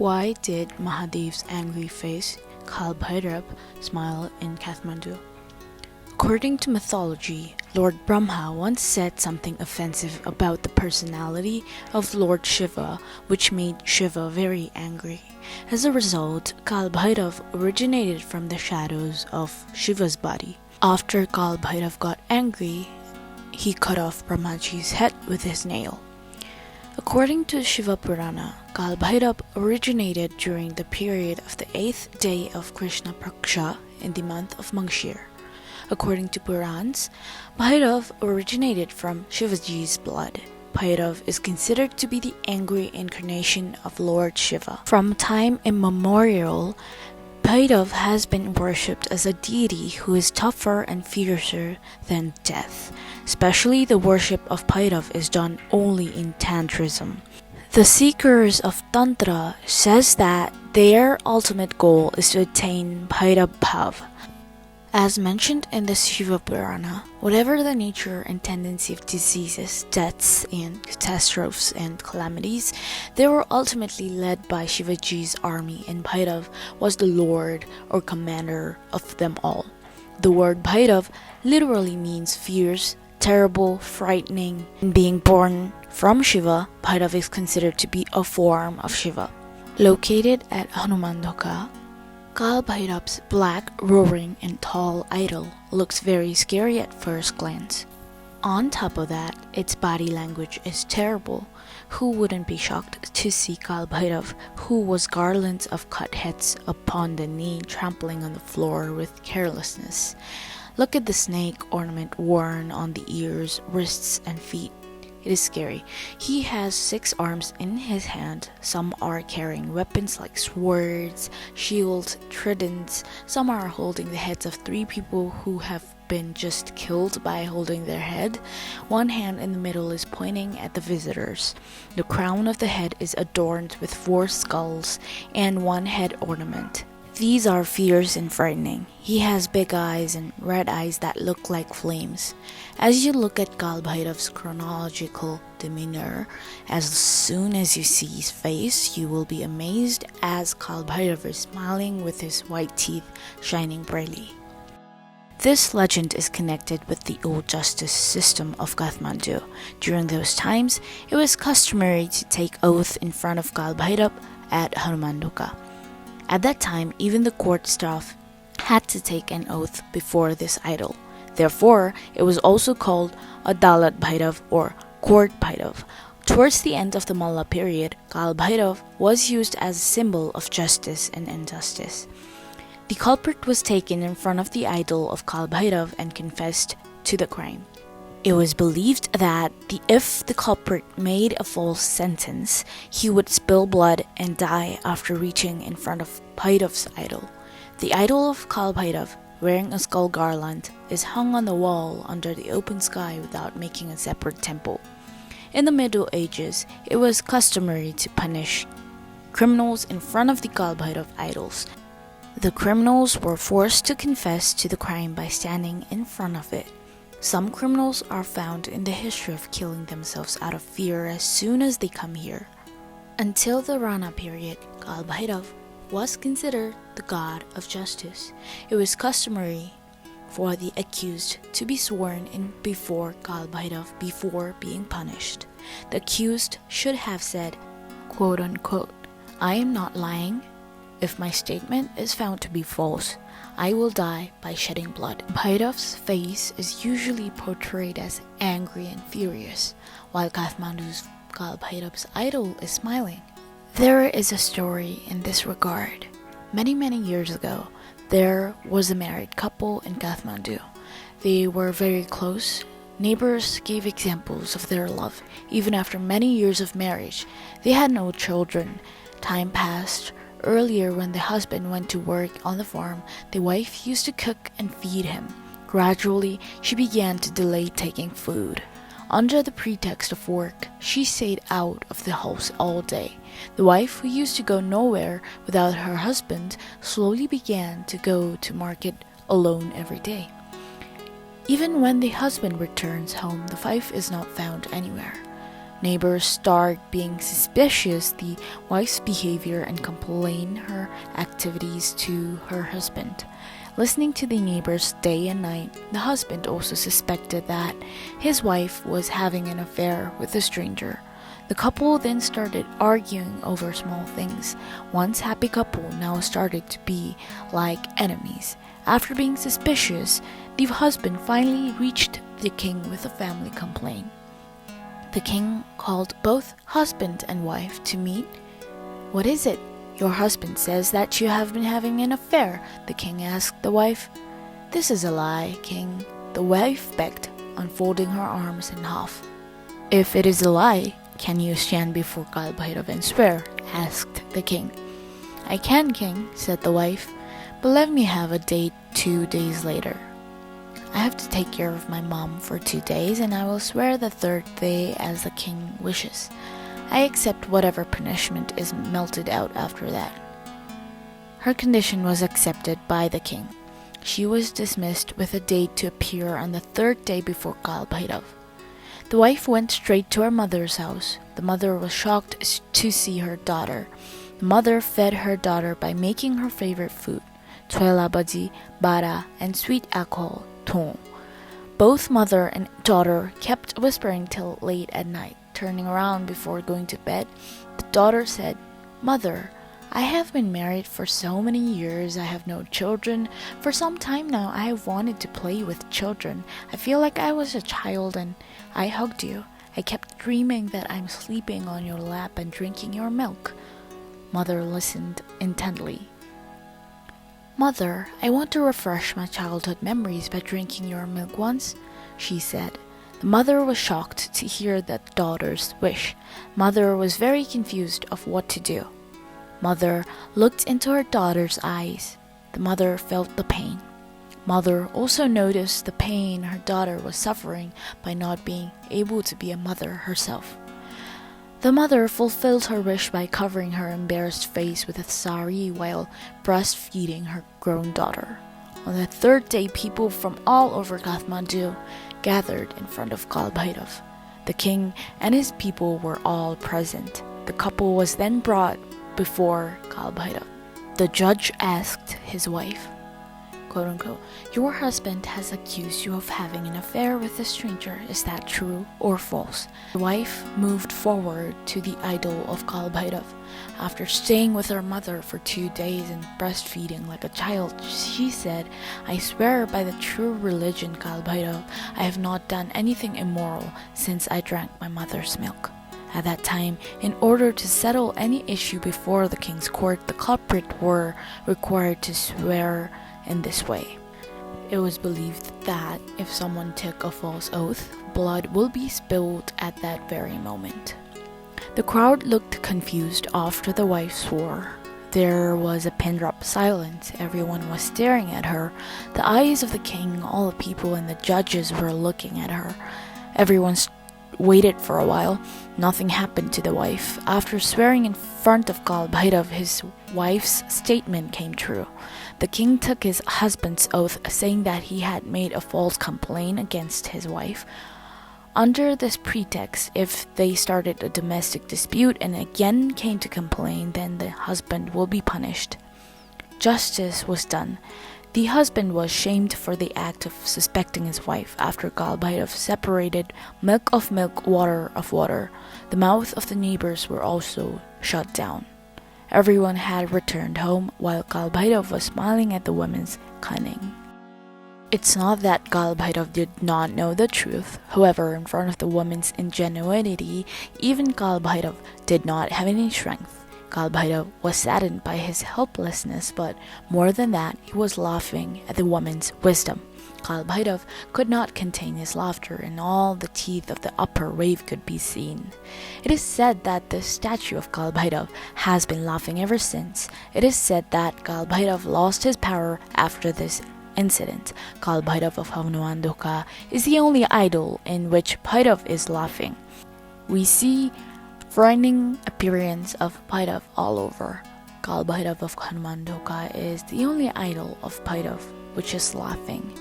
Why did Mahadev's angry face, Kaal Bhairav, smile in Kathmandu? According to mythology, Lord Brahma once said something offensive about the personality of Lord Shiva, which made Shiva very angry. As a result, Kaal Bhairav originated from the shadows of Shiva's body. After Kaal Bhairav got angry, he cut off Brahmaji's head with his nail. According to Shiva Purana, Kaal Bhairav originated during the period of the 8th day of Krishna Paksha in the month of Mangshir. According to Purans, Bhairav originated from Shivaji's blood. Bhairav is considered to be the angry incarnation of Lord Shiva. From time immemorial, Bhairav has been worshipped as a deity who is tougher and fiercer than death. Especially the worship of Bhairav is done only in Tantrism. The seekers of Tantra says that their ultimate goal is to attain Bhairav Bhav. As mentioned in the Shiva Purana, whatever the nature and tendency of diseases, deaths, and catastrophes and calamities, they were ultimately led by Shivaji's army, and Bhairav was the lord or commander of them all. The word Bhairav literally means fierce, terrible, frightening, and being born from Shiva, Bhairav is considered to be a form of Shiva. Located at Hanumandoka, Kaal Bhairav's black, roaring, and tall idol looks very scary at first glance. On top of that, its body language is terrible. Who wouldn't be shocked to see Kaal Bhairav, who was garlands of cut heads upon the knee, trampling on the floor with carelessness? Look at the snake ornament worn on the ears, wrists, and feet. It is scary. He has 6 arms in his hand. Some are carrying weapons like swords, shields, tridents. Some are holding the heads of 3 people who have been just killed by holding their head. One hand in the middle is pointing at the visitors. The crown of the head is adorned with 4 skulls and 1 head ornament. These are fierce and frightening. He has big eyes and red eyes that look like flames. As you look at Kaal Bhairav's chronological demeanor, as soon as you see his face, you will be amazed as Kaal Bhairav is smiling with his white teeth shining brightly. This legend is connected with the old justice system of Kathmandu. During those times, it was customary to take oath in front of Kaal Bhairav at Hanumandoka. At that time, even the court staff had to take an oath before this idol. Therefore, it was also called Adalat Bhairav or Court Bhairav. Towards the end of the Malla period, Kaal Bhairav was used as a symbol of justice and injustice. The culprit was taken in front of the idol of Kaal Bhairav and confessed to the crime. It was believed that if the culprit made a false sentence, he would spill blood and die after reaching in front of Bhairav's idol. The idol of Kaal Bhairav, wearing a skull garland, is hung on the wall under the open sky without making a separate temple. In the Middle Ages, it was customary to punish criminals in front of the Kaal Bhairav idols. The criminals were forced to confess to the crime by standing in front of it. Some criminals are found in the history of killing themselves out of fear as soon as they come here. Until the Rana period, Kaal Bhairav was considered the god of justice. It was customary for the accused to be sworn in before Kaal Bhairav before being punished. The accused should have said, quote unquote, "I am not lying. If my statement is found to be false, I will die by shedding blood." Bhairav's face is usually portrayed as angry and furious, while Kathmandu's Kaal Bhairav's idol is smiling. There is a story in this regard. Many years ago, there was a married couple in Kathmandu. They were very close. Neighbors gave examples of their love. Even after many years of marriage, they had no children. Time passed. Earlier, when the husband went to work on the farm, the wife used to cook and feed him. Gradually, she began to delay taking food. Under the pretext of work, she stayed out of the house all day. The wife, who used to go nowhere without her husband, slowly began to go to market alone every day. Even when the husband returns home, the wife is not found anywhere. Neighbors start being suspicious the wife's behavior and complain her activities to her husband. Listening to the neighbors day and night, the husband also suspected that his wife was having an affair with a stranger. The couple then started arguing over small things. Once happy couple now started to be like enemies. After being suspicious, the husband finally reached the king with a family complaint. The king called both husband and wife to meet. "What is it? Your husband says that you have been having an affair," the king asked the wife. "This is a lie, king," the wife begged, unfolding her arms in half. "If it is a lie, can you stand before Kaal Bhairav and swear?" asked the king. "I can, king," said the wife, "but let me have a date 2 days later. I have to take care of my mom for 2 days, and I will swear the 3rd day as the king wishes. I accept whatever punishment is melted out after that." Her condition was accepted by the king. She was dismissed with a date to appear on the 3rd day before Kaal Bhairav. The wife went straight to her mother's house. The mother was shocked to see her daughter. The mother fed her daughter by making her favorite food, chola bhaji, bara, and sweet alcohol, thong. Both mother and daughter kept whispering till late at night. Turning around before going to bed, the daughter said, "Mother, I have been married for so many years. I have no children. For some time now, I have wanted to play with children. I feel like I was a child and I hugged you. I kept dreaming that I'm sleeping on your lap and drinking your milk." Mother listened intently. "Mother, I want to refresh my childhood memories by drinking your milk once," she said. The mother was shocked to hear the daughter's wish. Mother was very confused of what to do. Mother looked into her daughter's eyes. The mother felt the pain. Mother also noticed the pain her daughter was suffering by not being able to be a mother herself. The mother fulfilled her wish by covering her embarrassed face with a sari while breastfeeding her grown daughter. On the 3rd day, people from all over Kathmandu gathered in front of Kaal Bhairav. The king and his people were all present. The couple was then brought before Kaal Bhairav. The judge asked his wife, quote unquote, "Your husband has accused you of having an affair with a stranger. Is that true or false?" The wife moved forward to the idol of Kaal Bhairav. After staying with her mother for 2 days and breastfeeding like a child, she said, "I swear by the true religion, Kaal Bhairav, I have not done anything immoral since I drank my mother's milk." At that time, in order to settle any issue before the king's court, the culprit were required to swear in this way. It was believed that if someone took a false oath, blood will be spilled at that very moment. The crowd looked confused after the wife swore. There was a pin-drop silence. Everyone was staring at her. The eyes of the king, all the people, and the judges were looking at her. Everyone waited for a while. Nothing happened to the wife. After swearing in front of Kaal Bhairav, his wife's statement came true. The king took his husband's oath, saying that he had made a false complaint against his wife. Under this pretext, if they started a domestic dispute and again came to complain, then the husband will be punished. Justice was done. The husband was shamed for the act of suspecting his wife. After Kaal Bhairav separated milk of milk, water of water, the mouth of the neighbors were also shut down. Everyone had returned home while Kaal Bhairav was smiling at the women's cunning. It's not that Kaal Bhairav did not know the truth. However, in front of the woman's ingenuity, even Kaal Bhairav did not have any strength. Kaal Bhairav was saddened by his helplessness, but more than that, he was laughing at the woman's wisdom. Kaal Bhairav could not contain his laughter, and all the teeth of the upper wave could be seen. It is said that the statue of Kaal Bhairav has been laughing ever since. It is said that Kaal Bhairav lost his power after this incident. Kaal Bhairav of Kathmandu is the only idol in which Bhairav is laughing. We see frightening appearance of Bhairav all over. Kaal Bhairav of Kathmandu is the only idol of Bhairav. which is laughing.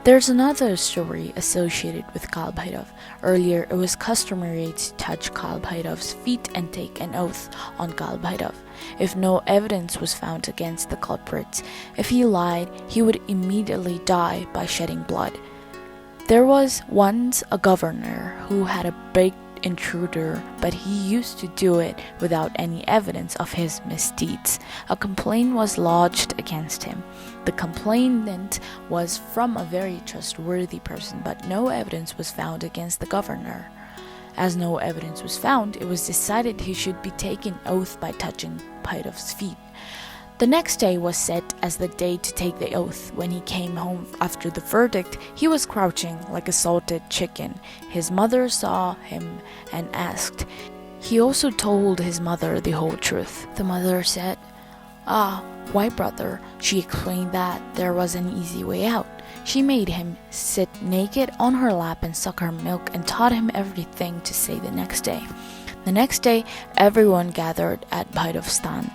There's another story associated with Kaal Bhairav. Earlier, it was customary to touch Kaal Bhairav's feet and take an oath on Kaal Bhairav. If no evidence was found against the culprit, if he lied, he would immediately die by shedding blood. There was once a governor who had a big intruder, but he used to do it without any evidence of his misdeeds. A complaint was lodged against him. The complainant was from a very trustworthy person, but no evidence was found against the governor. As no evidence was found, it was decided he should be taken oath by touching Bhairav's feet. The next day was set as the day to take the oath. When he came home after the verdict, he was crouching like a salted chicken. His mother saw him and asked. He also told his mother the whole truth. The mother said, "Ah, why, brother?" She explained that there was an easy way out. She made him sit naked on her lap and suck her milk and taught him everything to say the next day. The next day, everyone gathered at Bhairav's stand.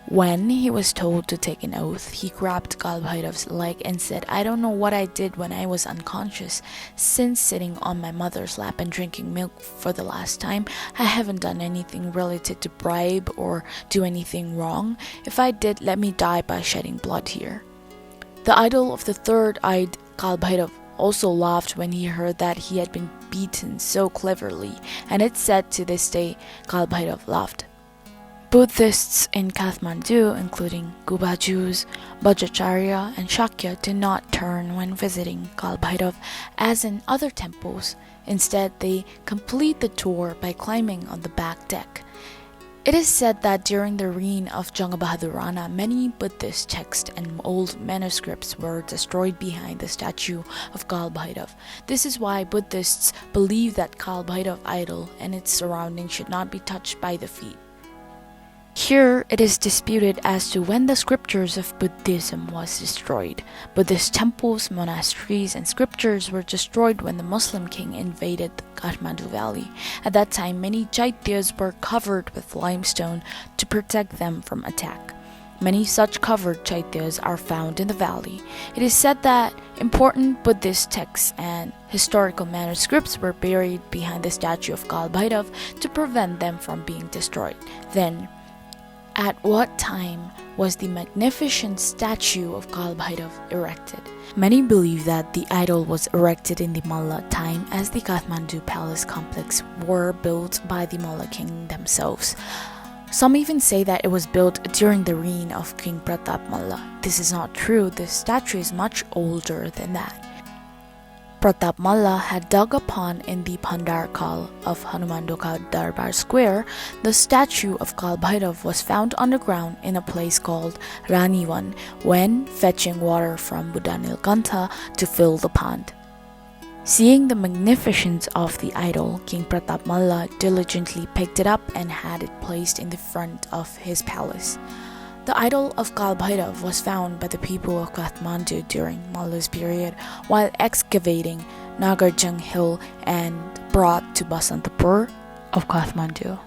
When he was told to take an oath, he grabbed Kaal Bhairav's leg and said, "I don't know what I did when I was unconscious. Since sitting on my mother's lap and drinking milk for the last time, I haven't done anything related to bribe or do anything wrong. If I did, let me die by shedding blood here." The idol of the third-eyed Kaal Bhairav also laughed when he heard that he had been beaten so cleverly, and it's said to this day Kaal Bhairav laughed. Buddhists in Kathmandu, including Guba Jews, Bajracharya, and Shakya, do not turn when visiting Kaal Bhairav as in other temples. Instead, they complete the tour by climbing on the back deck. It is said that during the reign of Janga Rana, many Buddhist texts and old manuscripts were destroyed behind the statue of Kaal Bhairav. This is why Buddhists believe that Kaal Bhairav idol and its surroundings should not be touched by the feet. Here, it is disputed as to when the scriptures of Buddhism was destroyed. Buddhist temples, monasteries, and scriptures were destroyed when the Muslim king invaded the Kathmandu valley. At that time, many chaityas were covered with limestone to protect them from attack. Many such covered chaityas are found in the valley. It is said that important Buddhist texts and historical manuscripts were buried behind the statue of Kaal Bhairav to prevent them from being destroyed. Then, at what time was the magnificent statue of Kaal Bhairav erected? Many believe that the idol was erected in the Malla time, as the Kathmandu palace complex were built by the Malla king themselves. Some even say that it was built during the reign of King Pratap Malla. This is not true. The statue is much older than that. Pratap Malla had dug a pond in the Bhandarkal of Hanumandoka Darbar Square. The statue of Kaal Bhairav was found underground in a place called Raniwan when fetching water from Buddhanilkantha to fill the pond. Seeing the magnificence of the idol, King Pratap Malla diligently picked it up and had it placed in the front of his palace. The idol of Kaal Bhairav was found by the people of Kathmandu during Malla's period while excavating Nagarjung Hill and brought to Basantapur of Kathmandu.